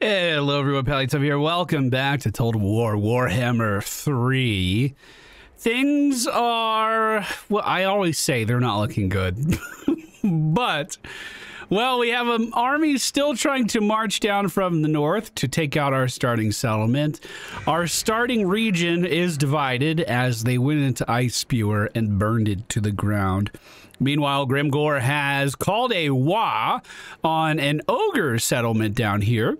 Hello everyone, MFPallytime here. Welcome back to Total War Warhammer 3. Things are, well, I always say they're not looking good. But, well, we have an army still trying to march down from the north to take out our starting settlement. Our starting region is divided as they went into Ice Spewer and burned it to the ground. Meanwhile, Grimgor has called a WA on an ogre settlement down here,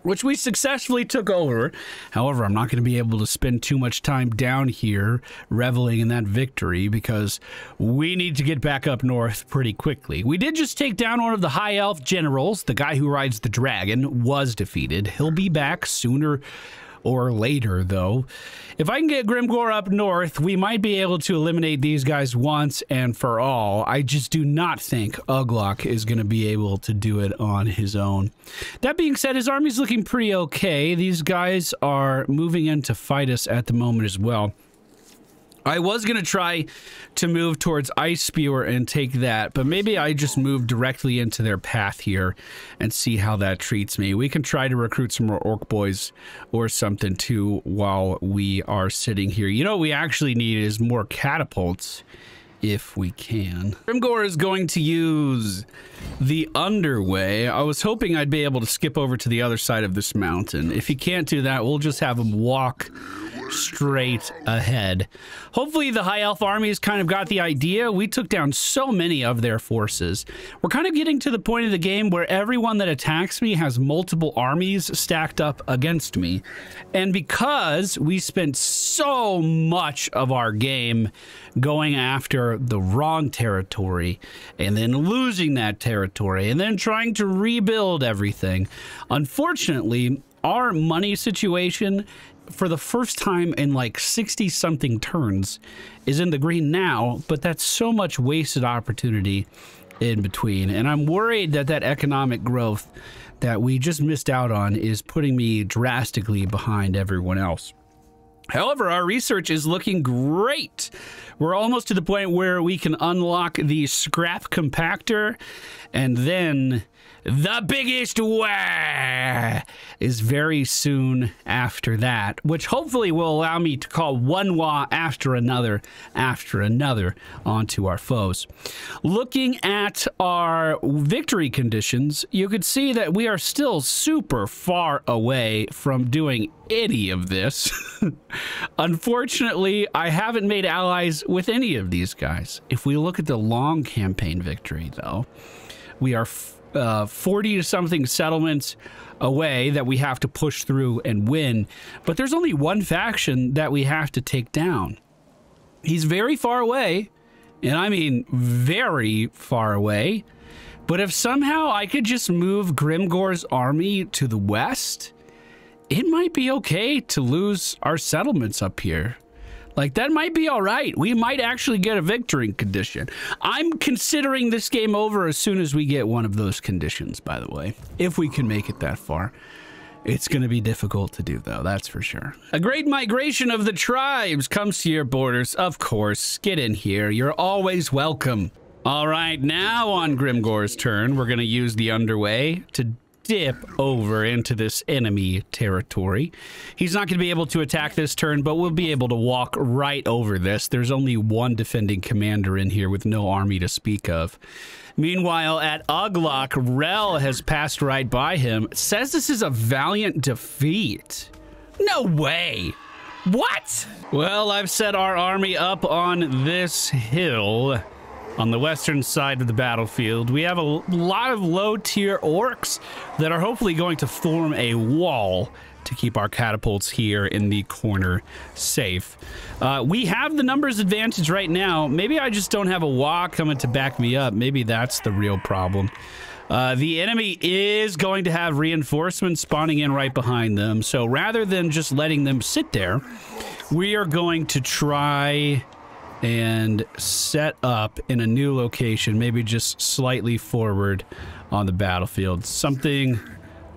which we successfully took over. However, I'm not going to be able to spend too much time down here reveling in that victory because we need to get back up north pretty quickly. We did just take down one of the high elf generals. The guy who rides the dragon was defeated. He'll be back sooner or later, though. If I can get Grimgor up north, we might be able to eliminate these guys once and for all. I just do not think Uglok is going to be able to do it on his own. That being said, his army's looking pretty okay. These guys are moving in to fight us at the moment as well. I was going to try to move towards Ice Spewer and take that, but maybe I just move directly into their path here and see how that treats me. We can try to recruit some more orc boys or something too while we are sitting here. You know what we actually need is more catapults if we can. Grimgor is going to use the underway. I was hoping I'd be able to skip over to the other side of this mountain. If he can't do that, we'll just have him walk straight ahead. Hopefully the high elf army has kind of got the idea. We took down so many of their forces. We're kind of getting to the point of the game where everyone that attacks me has multiple armies stacked up against me. And because we spent so much of our game going after the wrong territory and then losing that territory and then trying to rebuild everything, unfortunately, our money situation for the first time in like 60-something turns is in the green now, but that's so much wasted opportunity in between. And I'm worried that that economic growth that we just missed out on is putting me drastically behind everyone else. However, our research is looking great. We're almost to the point where we can unlock the scrap compactor, and then the biggest WAR is very soon after that, which hopefully will allow me to call one WA after another onto our foes. Looking at our victory conditions, you could see that we are still super far away from doing any of this. Unfortunately, I haven't made allies with any of these guys. If we look at the long campaign victory, though, we are 40 to something settlements away that we have to push through and win, but there's only one faction that we have to take down. He's very far away, and I mean very far away, but if somehow I could just move Grimgor's army to the west, it might be okay to lose our settlements up here. Like, that might be all right. We might actually get a victory condition. I'm considering this game over as soon as we get one of those conditions, by the way. If we can make it that far. It's going to be difficult to do, though, that's for sure. A great migration of the tribes comes to your borders. Of course, get in here. You're always welcome. All right, now on Grimgor's turn, we're going to use the underway to dip over into this enemy territory. He's not going to be able to attack this turn, but we'll be able to walk right over this. There's only one defending commander in here with no army to speak of. Meanwhile, at Uglok, Rel has passed right by him. It says this is a valiant defeat. No way. What? Well, I've set our army up on this hill on the western side of the battlefield. We have a lot of low-tier orcs that are hopefully going to form a wall to keep our catapults here in the corner safe. We have the numbers advantage right now. Maybe I just don't have a WA coming to back me up. Maybe that's the real problem. The enemy is going to have reinforcements spawning in right behind them. So rather than just letting them sit there, we are going to try and set up in a new location, maybe just slightly forward on the battlefield. Something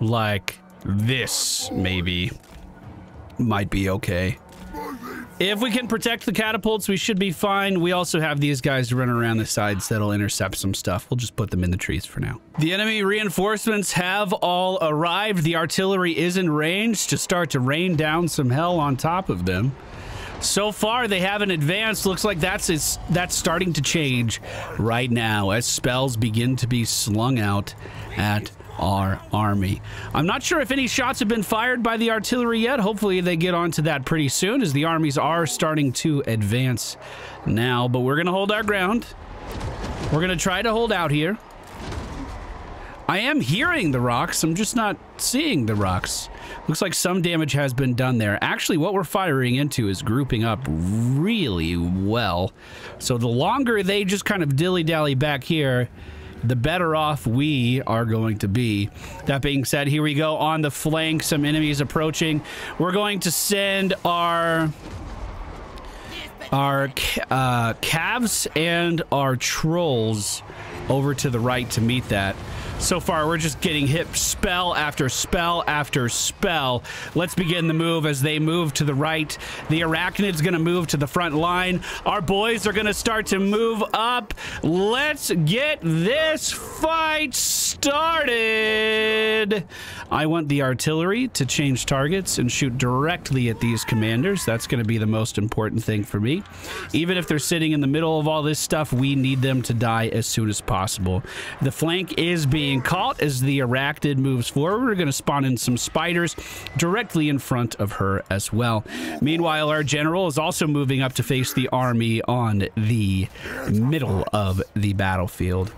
like this, maybe, might be okay. If we can protect the catapults, we should be fine. We also have these guys running around the sides that'll intercept some stuff. We'll just put them in the trees for now. The enemy reinforcements have all arrived. The artillery is in range to start to rain down some hell on top of them. So far, they haven't advanced. Looks like that's starting to change right now as spells begin to be slung out at our army. I'm not sure if any shots have been fired by the artillery yet. Hopefully they get onto that pretty soon as the armies are starting to advance now. But we're going to hold our ground. We're going to try to hold out here. I am hearing the rocks. I'm just not seeing the rocks. Looks like some damage has been done there. Actually, what we're firing into is grouping up really well. So the longer they just kind of dilly-dally back here, the better off we are going to be. That being said, here we go on the flank. Some enemies approaching. We're going to send our calves and our trolls over to the right to meet that. So far, we're just getting hit spell after spell after spell. Let's begin the move as they move to the right. The Arachnid's going to move to the front line. Our boys are going to start to move up. Let's get this fight started. I want the artillery to change targets and shoot directly at these commanders. That's going to be the most important thing for me. Even if they're sitting in the middle of all this stuff, we need them to die as soon as possible. The flank is being caught as the Arachnid moves forward. We're going to spawn in some spiders directly in front of her as well. Meanwhile, our general is also moving up to face the army on the middle of the battlefield.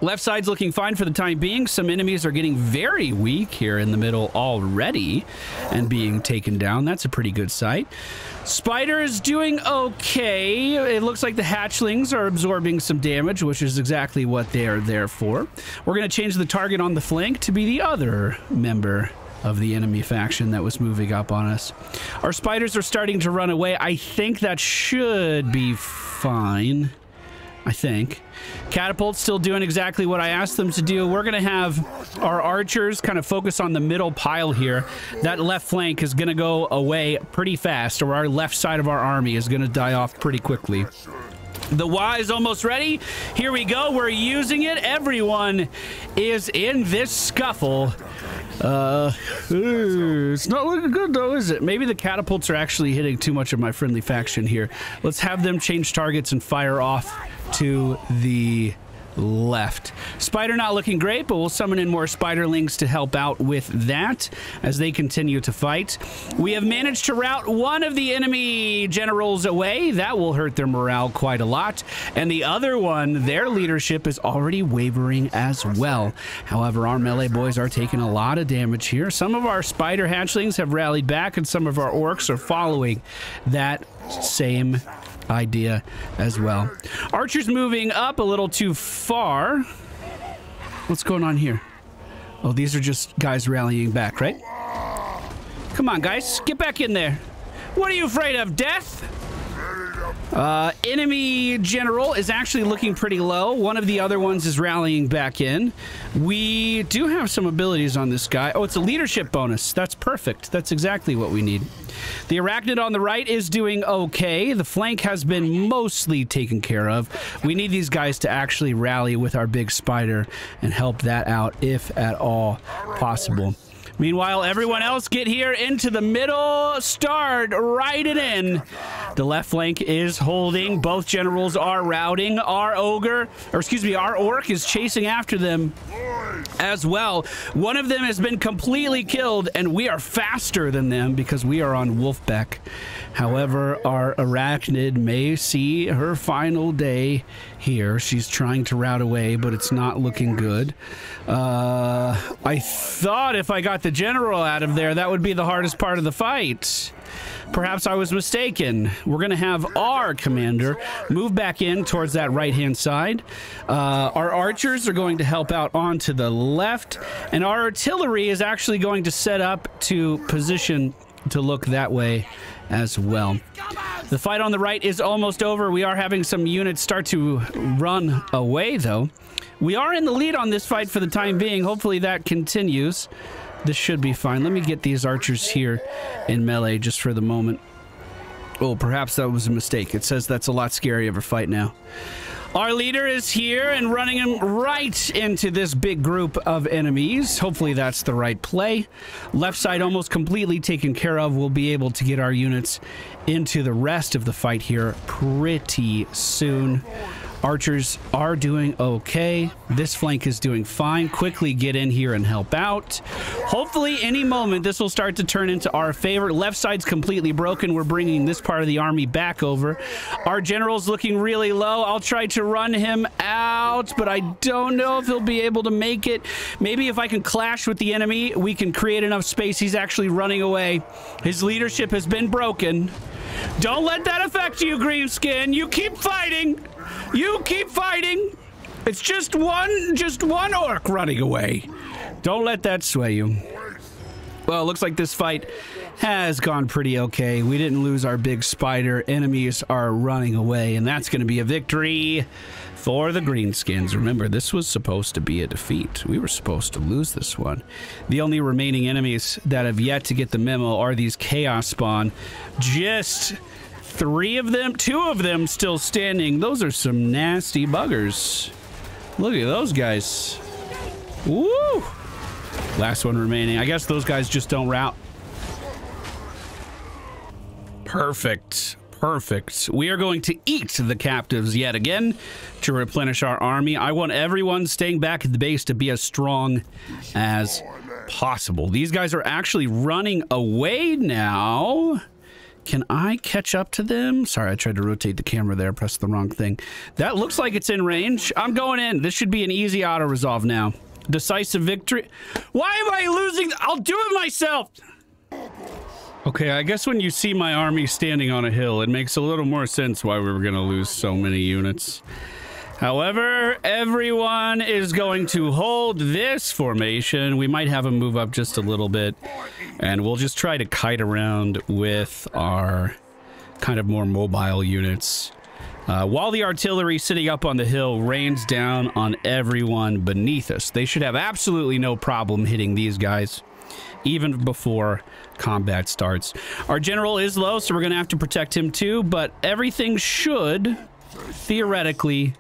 Left side's looking fine for the time being. Some enemies are getting very weak here in the middle already and being taken down. That's a pretty good sight. Spider is doing okay. It looks like the hatchlings are absorbing some damage, which is exactly what they are there for. We're going to change the target on the flank to be the other member of the enemy faction that was moving up on us. Our spiders are starting to run away. I think that should be fine. I think. Catapult's still doing exactly what I asked them to do. We're going to have our archers kind of focus on the middle pile here. That left flank is going to go away pretty fast, or our left side of our army is going to die off pretty quickly. The Y is almost ready. Here we go. We're using it. Everyone is in this scuffle. It's not looking good though, is it? Maybe the catapults are actually hitting too much of my friendly faction here. Let's have them change targets and fire off to the left. Spider not looking great, but we'll summon in more spiderlings to help out with that as they continue to fight. We have managed to rout one of the enemy generals away. That will hurt their morale quite a lot. And the other one, their leadership is already wavering as well. However, our melee boys are taking a lot of damage here. Some of our spider hatchlings have rallied back, and some of our orcs are following that same idea as well. Archer's moving up a little too far. What's going on here? Oh, these are just guys rallying back, right? Come on, guys. Get back in there. What are you afraid of? Death? Enemy general is actually looking pretty low. One of the other ones is rallying back in. We do have some abilities on this guy. Oh, it's a leadership bonus. That's perfect. That's exactly what we need. The Arachnid on the right is doing okay. The flank has been mostly taken care of. We need these guys to actually rally with our big spider and help that out if at all possible. Meanwhile, everyone else get here into the middle. Start right it in. The left flank is holding. Both generals are routing. Our ogre, or excuse me, our orc is chasing after them as well. One of them has been completely killed, and we are faster than them because we are on Wolfbeck. However, our Arachnid may see her final day here. She's trying to rout away, but it's not looking good. I thought if I got the general out of there, that would be the hardest part of the fight. Perhaps I was mistaken. We're going to have our commander move back in towards that right-hand side. Our archers are going to help out onto the left, and our artillery is actually going to set up to position to look that way as well. The fight on the right is almost over. We are having some units start to run away, though. We are in the lead on this fight for the time being. Hopefully that continues. This should be fine. Let me get these archers here in melee just for the moment. Oh, perhaps that was a mistake. It says that's a lot scarier of a fight now. Our leader is here and running him right into this big group of enemies. Hopefully that's the right play. Left side almost completely taken care of. We'll be able to get our units into the rest of the fight here pretty soon. Archers are doing okay. This flank is doing fine. Quickly get in here and help out. Hopefully any moment this will start to turn into our favor. Left side's completely broken. We're bringing this part of the army back over. Our general's looking really low. I'll try to run him out, but I don't know if he'll be able to make it. Maybe if I can clash with the enemy, we can create enough space. He's actually running away. His leadership has been broken. Don't let that affect you, Greenskin. You keep fighting. You keep fighting. It's just one orc running away. Don't let that sway you. Well, it looks like this fight has gone pretty okay. We didn't lose our big spider. Enemies are running away, and that's going to be a victory for the Greenskins. Remember, this was supposed to be a defeat. We were supposed to lose this one. The only remaining enemies that have yet to get the memo are these Chaos Spawn. Just 3 of them, 2 of them still standing. Those are some nasty buggers. Look at those guys. Woo! Last one remaining. I guess those guys just don't rout. Perfect. Perfect. We are going to eat the captives yet again to replenish our army. I want everyone staying back at the base to be as strong as possible. These guys are actually running away now. Can I catch up to them? Sorry, I tried to rotate the camera there, pressed the wrong thing. That looks like it's in range. I'm going in. This should be an easy auto-resolve now. Decisive victory. Why am I losing? I'll do it myself. Okay, I guess when you see my army standing on a hill, it makes a little more sense why we were going to lose so many units. However, everyone is going to hold this formation. We might have them move up just a little bit, and we'll just try to kite around with our kind of more mobile units. While the artillery sitting up on the hill rains down on everyone beneath us. They should have absolutely no problem hitting these guys, even before combat starts. Our general is low, so we're going to have to protect him too, but everything should, theoretically,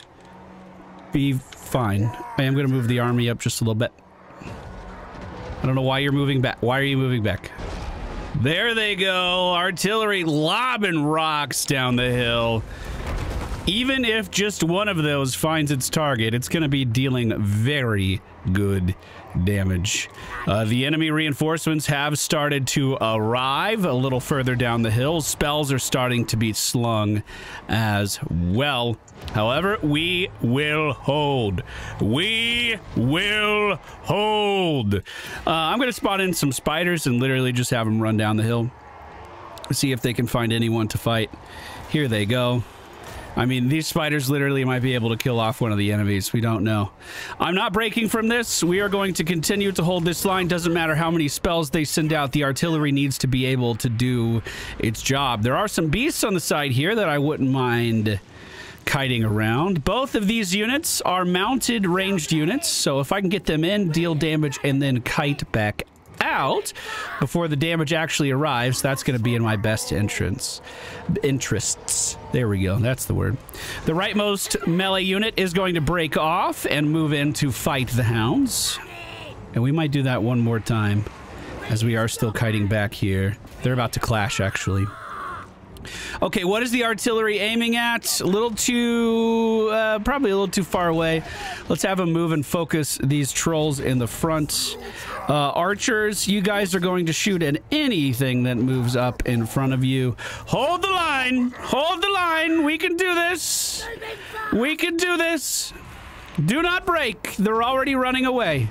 be fine. I am going to move the army up just a little bit. I don't know why you're moving back. Why are you moving back? There they go. Artillery lobbing rocks down the hill. Even if just one of those finds its target, it's going to be dealing very good damage. The enemy reinforcements have started to arrive a little further down the hill. Spells are starting to be slung as well. However, we will hold. We will hold. I'm going to spot in some spiders and literally just have them run down the hill. See if they can find anyone to fight. Here they go. I mean, these spiders literally might be able to kill off one of the enemies. We don't know. I'm not breaking from this. We are going to continue to hold this line. Doesn't matter how many spells they send out. The artillery needs to be able to do its job. There are some beasts on the side here that I wouldn't mind kiting around. Both of these units are mounted ranged units. So if I can get them in, deal damage, and then kite back out before the damage actually arrives, that's going to be in my best interests. There we go. That's the word. The rightmost melee unit is going to break off and move in to fight the hounds. And we might do that one more time as we are still kiting back here. They're about to clash, actually. Okay, what is the artillery aiming at? A little too, probably a little too far away. Let's have them move and focus these trolls in the front. Archers, you guys are going to shoot at anything that moves up in front of you. Hold the line! Hold the line! We can do this! We can do this! Do not break! They're already running away.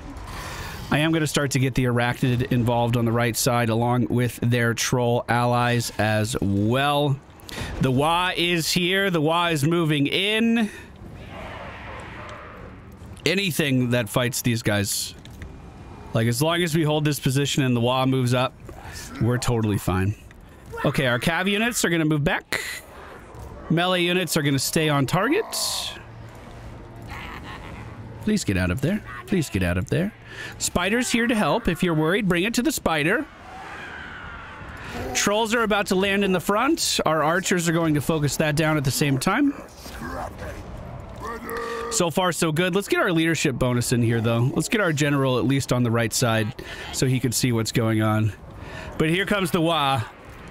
I am going to start to get the arachnid involved on the right side along with their troll allies as well. The Wa is here. The Wa is moving in. Anything that fights these guys. Like, as long as we hold this position and the Wa moves up, we're totally fine. Okay, our cav units are going to move back. Melee units are going to stay on target. Please get out of there. Please get out of there. Spider's here to help. If you're worried, bring it to the spider. Trolls are about to land in the front. Our archers are going to focus that down at the same time. So far, so good. Let's get our leadership bonus in here, though. Let's get our general at least on the right side so he can see what's going on. But here comes the Wa.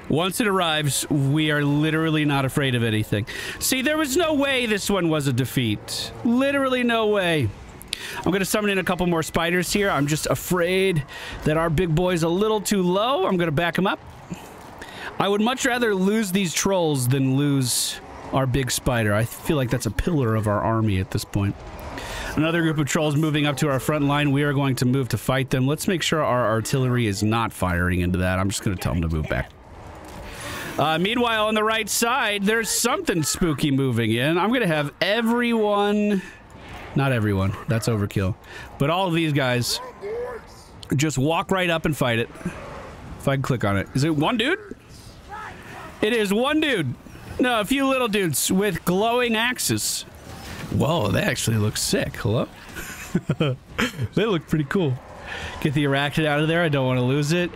Once it arrives, we are literally not afraid of anything. See, there was no way this one was a defeat. Literally no way. I'm going to summon in a couple more spiders here. I'm just afraid that our big boy's a little too low. I'm going to back him up. I would much rather lose these trolls than lose our big spider. I feel like that's a pillar of our army at this point. Another group of trolls moving up to our front line. We are going to move to fight them. Let's make sure our artillery is not firing into that. I'm just going to tell them to move back. Meanwhile, on the right side, there's something spooky moving in. I'm going to have everyone... Not everyone. That's overkill. But all of these guys just walk right up and fight it. If I can click on it. Is it one dude? It is one dude. No, a few little dudes with glowing axes. Whoa, they actually look sick. Hello? They look pretty cool. Get the arachnid out of there. I don't want to lose it.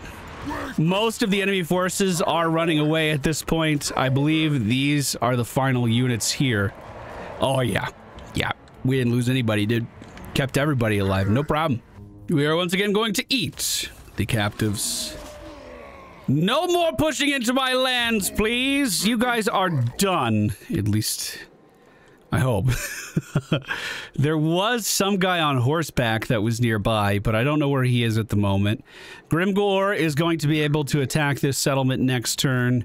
Most of the enemy forces are running away at this point. I believe these are the final units here. Oh, yeah. Yeah. We didn't lose anybody, dude. Kept everybody alive. No problem. We are once again going to eat the captives. No more pushing into my lands, please. You guys are done. At least, I hope. There was some guy on horseback that was nearby, but I don't know where he is at the moment. Grimgor is going to be able to attack this settlement next turn,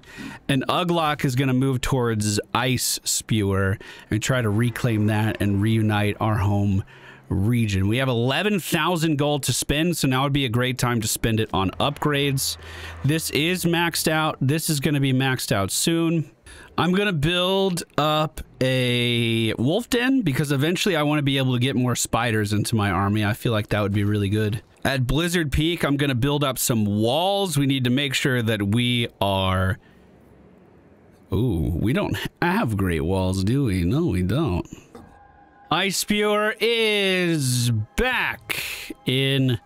and Uglok is going to move towards Ice Spewer and try to reclaim that and reunite our home region. We have 11,000 gold to spend, so now would be a great time to spend it on upgrades. This is maxed out. This is going to be maxed out soon. I'm going to build up a wolf den because eventually I want to be able to get more spiders into my army. I feel like that would be really good. At Blizzard Peak, I'm going to build up some walls. We need to make sure that we are... Ooh, we don't have great walls, do we? No, we don't. Ice Spewer is back in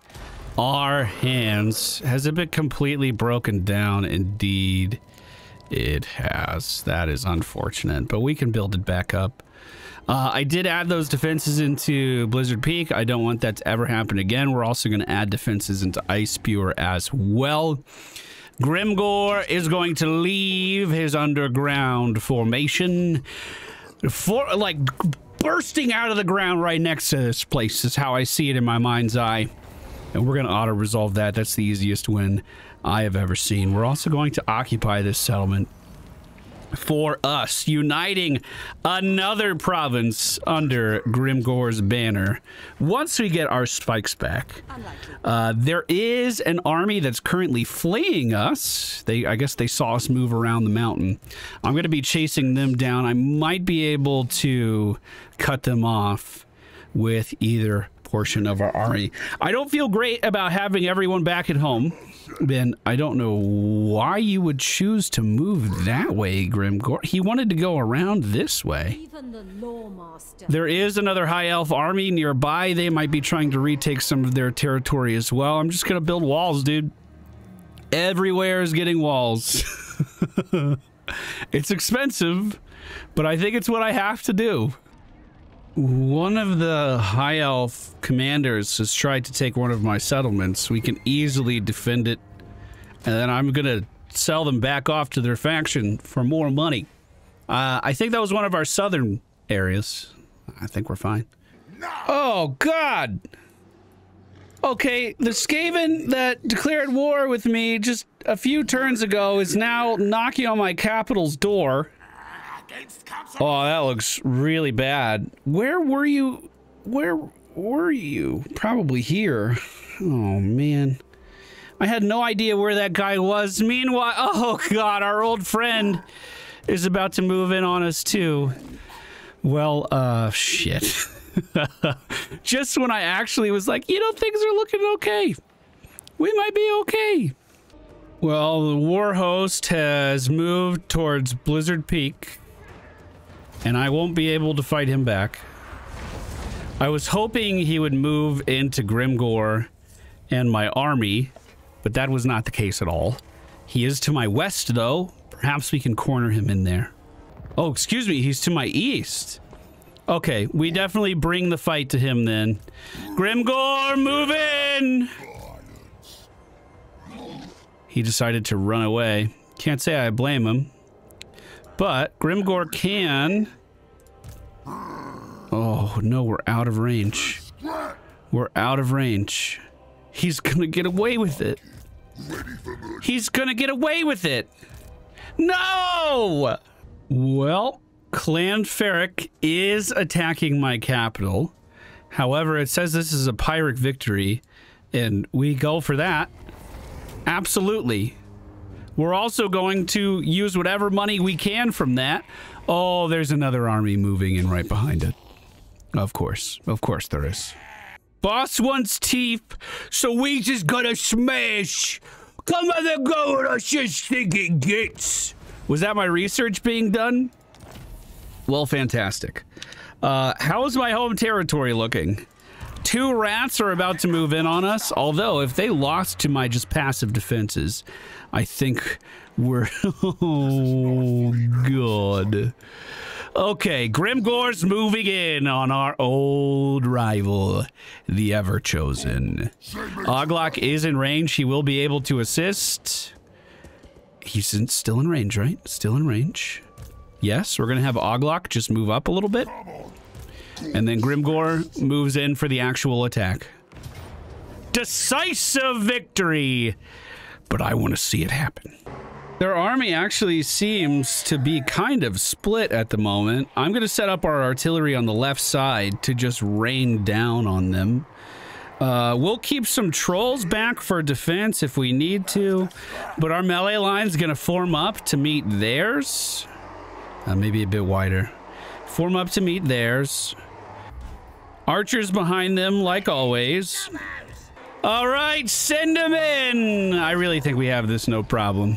our hands. Has it been completely broken down? Indeed, it has. That is unfortunate, but we can build it back up. I did add those defenses into Blizzard Peak. I don't want that to ever happen again. We're also going to add defenses into Ice Spewer as well. Grimgor is going to leave his underground formation for, like, bursting out of the ground right next to this place is how I see it in my mind's eye. And we're going to auto-resolve that. That's the easiest win I have ever seen. We're also going to occupy this settlement for us, uniting another province under Grimgor's banner once we get our spikes back. There is an army that's currently fleeing us. I guess they saw us move around the mountain. I'm going to be chasing them down. I might be able to cut them off with either portion of our army. I don't feel great about having everyone back at home. Ben, I don't know why you would choose to move that way, Grimgor. He wanted to go around this way. There is another High Elf army nearby. They might be trying to retake some of their territory as well. I'm just going to build walls, dude. Everywhere is getting walls. It's expensive, but I think it's what I have to do. One of the High Elf commanders has tried to take one of my settlements. We can easily defend it, and then I'm gonna sell them back off to their faction for more money. I think that was one of our southern areas. I think we're fine. No. Oh, God! Okay, the Skaven that declared war with me just a few turns ago is now knocking on my capital's door. Oh, that looks really bad. Where were you? Where were you? Probably here. Oh, man. I had no idea where that guy was. Meanwhile, oh, God, our old friend is about to move in on us, too. Well, shit. Just when I actually was like, you know, things are looking okay. We might be okay. Well, the war host has moved towards Blizzard Peak, and I won't be able to fight him back. I was hoping he would move into Grimgor and my army, but that was not the case at all. He is to my west, though. Perhaps we can corner him in there. Oh, excuse me. He's to my east. Okay, we definitely bring the fight to him then. Grimgor, move in! He decided to run away. Can't say I blame him. But Grimgor can... Oh, no, we're out of range. We're out of range. He's gonna get away with it. He's gonna get away with it. No! Well, Clan Ferric is attacking my capital. However, it says this is a Pyrrhic victory, and we go for that. Absolutely. We're also going to use whatever money we can from that. Oh, there's another army moving in right behind it. Of course there is. Boss wants teeth, so we just gotta smash. Come on and go with us, just think it gets. Was that my research being done? Well, fantastic. How is my home territory looking? 2 rats are about to move in on us, although if they lost to my just passive defenses, I think we're... Oh, God. Okay, Grimgor's moving in on our old rival, the Ever-Chosen. Oglok is in range. He will be able to assist. He's still in range, right? Still in range. Yes, we're going to have Oglok just move up a little bit. And then Grimgor moves in for the actual attack. Decisive victory! But I want to see it happen. Their army actually seems to be kind of split at the moment. I'm going to set up our artillery on the left side to just rain down on them. We'll keep some trolls back for defense if we need to, but our melee line's going to form up to meet theirs. Maybe a bit wider. Form up to meet theirs. Archers behind them, like always. All right, send them in. I really think we have this no problem.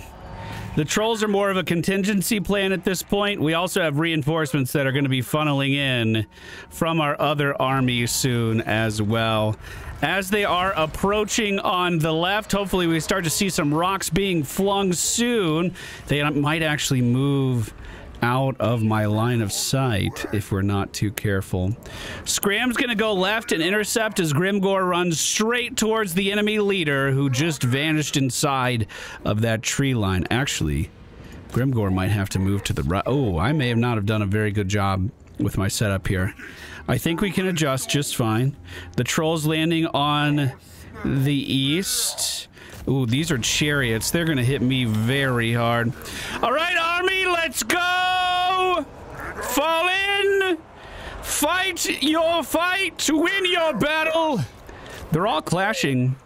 The trolls are more of a contingency plan at this point. We also have reinforcements that are going to be funneling in from our other armies soon as well. As they are approaching on the left, hopefully we start to see some rocks being flung soon. They might actually move out of my line of sight if we're not too careful. Scram's gonna go left and intercept as Grimgor runs straight towards the enemy leader who just vanished inside of that tree line. Actually, Grimgor might have to move to the right. Oh, I may have not have done a very good job with my setup here. I think we can adjust just fine. The trolls landing on the east. Ooh, these are chariots. They're gonna hit me very hard. All right, army, let's go! Fall in! Fight your fight! Win your battle! They're all clashing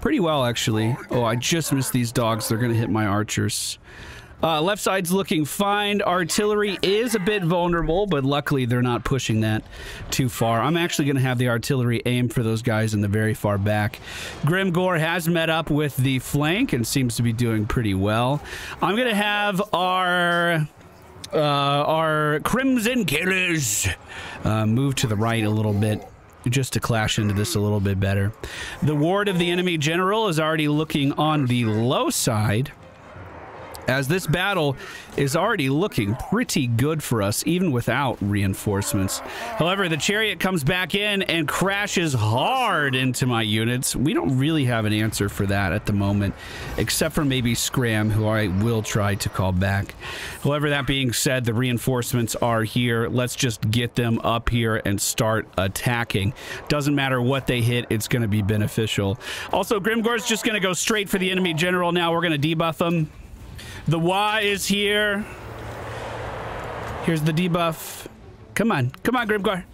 pretty well, actually. Oh, I just missed these dogs. They're gonna hit my archers. Left side's looking fine. Artillery is a bit vulnerable, but luckily they're not pushing that too far. I'm actually going to have the artillery aim for those guys in the very far back. Grimgor has met up with the flank and seems to be doing pretty well. I'm going to have our Crimson Killers move to the right a little bit, just to clash into this a little bit better. The ward of the enemy general is already looking on the low side, as this battle is already looking pretty good for us, even without reinforcements. However, the chariot comes back in and crashes hard into my units. We don't really have an answer for that at the moment, except for maybe Scram, who I will try to call back. However, that being said, the reinforcements are here. Let's just get them up here and start attacking. Doesn't matter what they hit, it's going to be beneficial. Also, Grimgor's just going to go straight for the enemy general now. We're going to debuff him. The Y is here. Here's the debuff. Come on. Come on, Grimgor.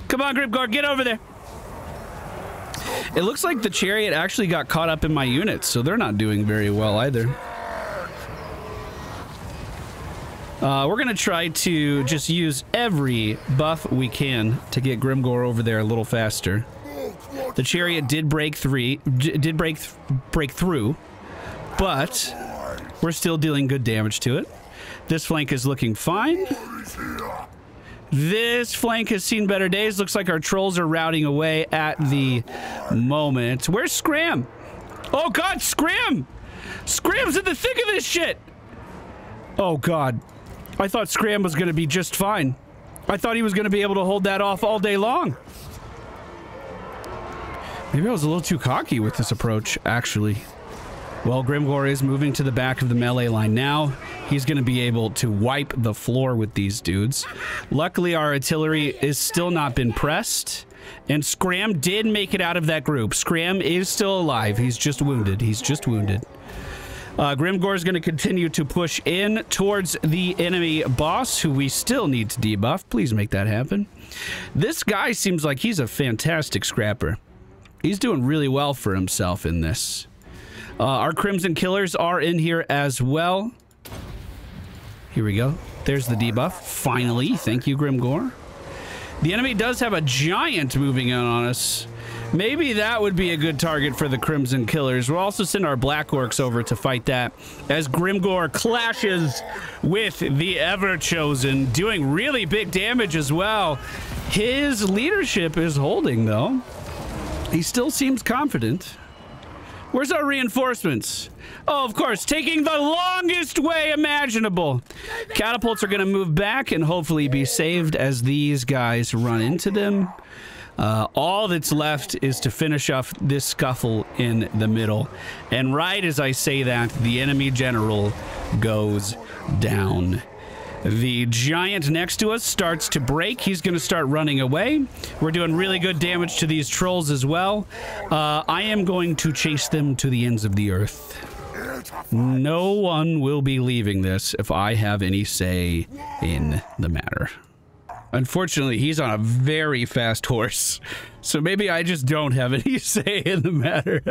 Come on, Grimgor. Get over there. It looks like the chariot actually got caught up in my units, so they're not doing very well either. We're going to try to just use every buff we can to get Grimgor over there a little faster. The chariot did break through, but we're still dealing good damage to it. This flank is looking fine. This flank has seen better days. Looks like our trolls are routing away at the moment. Where's Scram? Oh God, Scram! Scram's in the thick of this shit! Oh, God. I thought Scram was going to be just fine. I thought he was going to be able to hold that off all day long. Maybe I was a little too cocky with this approach, actually. Well, Grimgor is moving to the back of the melee line now. He's going to be able to wipe the floor with these dudes. Luckily, our artillery is still not been pressed. And Scram did make it out of that group. Scram is still alive. He's just wounded. He's just wounded. Grimgor is going to continue to push in towards the enemy boss, who we still need to debuff. Please make that happen. This guy seems like he's a fantastic scrapper. He's doing really well for himself in this. Our Crimson Killers are in here as well. Here we go. There's the debuff. Finally. Thank you, Grimgor. The enemy does have a giant moving in on us. Maybe that would be a good target for the Crimson Killers. We'll also send our Black Orcs over to fight that as Grimgor clashes with the Ever-Chosen, doing really big damage as well. His leadership is holding, though. He still seems confident. Where's our reinforcements? Oh, of course, taking the longest way imaginable. Catapults are going to move back and hopefully be saved as these guys run into them. All that's left is to finish off this scuffle in the middle. And right as I say that, the enemy general goes down. The giant next to us starts to break. He's going to start running away. We're doing really good damage to these trolls as well. I am going to chase them to the ends of the earth. No one will be leaving this if I have any say in the matter. Unfortunately, he's on a very fast horse, so maybe I just don't have any say in the matter.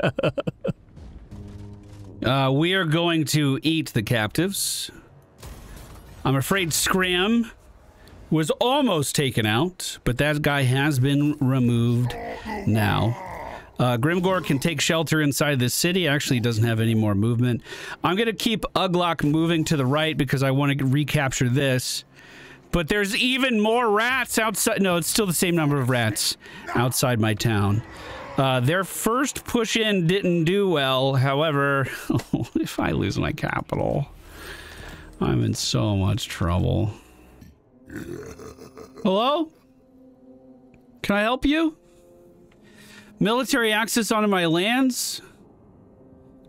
We are going to eat the captives. I'm afraid Scram was almost taken out, but that guy has been removed now. Grimgor can take shelter inside this city. Actually, he doesn't have any more movement. I'm going to keep Uglok moving to the right because I want to recapture this. But there's even more rats outside. No, it's still the same number of rats outside my town. Their first push in didn't do well. However, if I lose my capital, I'm in so much trouble. Hello? Can I help you? Military access onto my lands?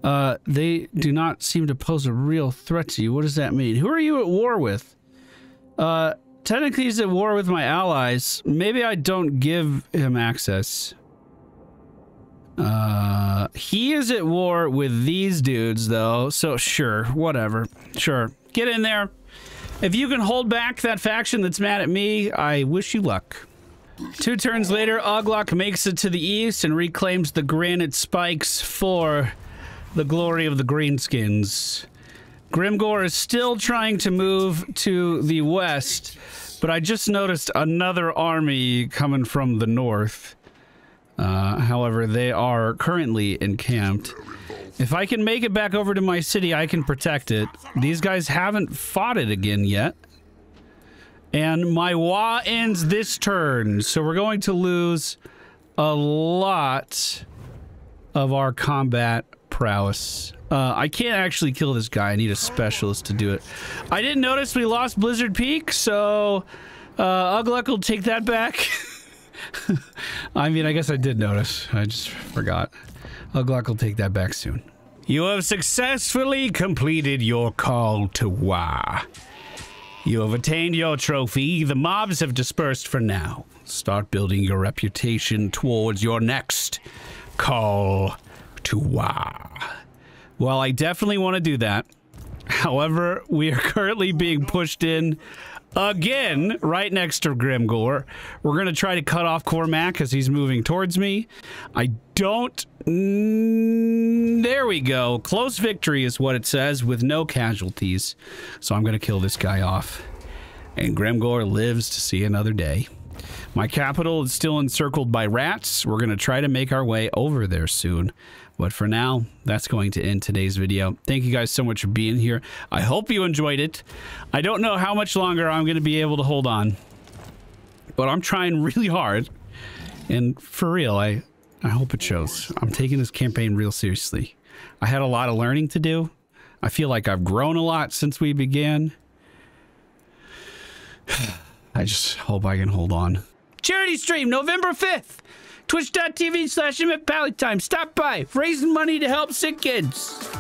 They do not seem to pose a real threat to you. What does that mean? Who are you at war with? Technically he's at war with my allies. Maybe I don't give him access. He is at war with these dudes, though, so sure, whatever. Sure. Get in there. If you can hold back that faction that's mad at me, I wish you luck. 2 turns later, Uglok makes it to the east and reclaims the granite spikes for the glory of the greenskins. Grimgor is still trying to move to the west, but I just noticed another army coming from the north. However, they are currently encamped. If I can make it back over to my city, I can protect it. These guys haven't fought it again yet. And my WA ends this turn, so we're going to lose a lot of our combat prowess. I can't actually kill this guy. I need a specialist to do it. I didn't notice we lost Blizzard Peak, so Uglok will take that back. I mean, I guess I did notice. I just forgot. Uglok will take that back soon. You have successfully completed your call to war. You have attained your trophy. The mobs have dispersed for now. Start building your reputation towards your next call to war. Well, I definitely want to do that. However, we are currently being pushed in again right next to Grimgor. We're going to try to cut off Cormac as he's moving towards me. I don't... there we go. Close victory is what it says with no casualties. So I'm going to kill this guy off. And Grimgor lives to see another day. My capital is still encircled by rats. We're going to try to make our way over there soon. But for now, that's going to end today's video. Thank you guys so much for being here. I hope you enjoyed it. I don't know how much longer I'm going to be able to hold on. But I'm trying really hard. And for real, I hope it shows. I'm taking this campaign real seriously. I had a lot of learning to do. I feel like I've grown a lot since we began. I just hope I can hold on. Charity stream, November 5th. Twitch.tv/MFPallytime. Stop by. Raising money to help sick kids.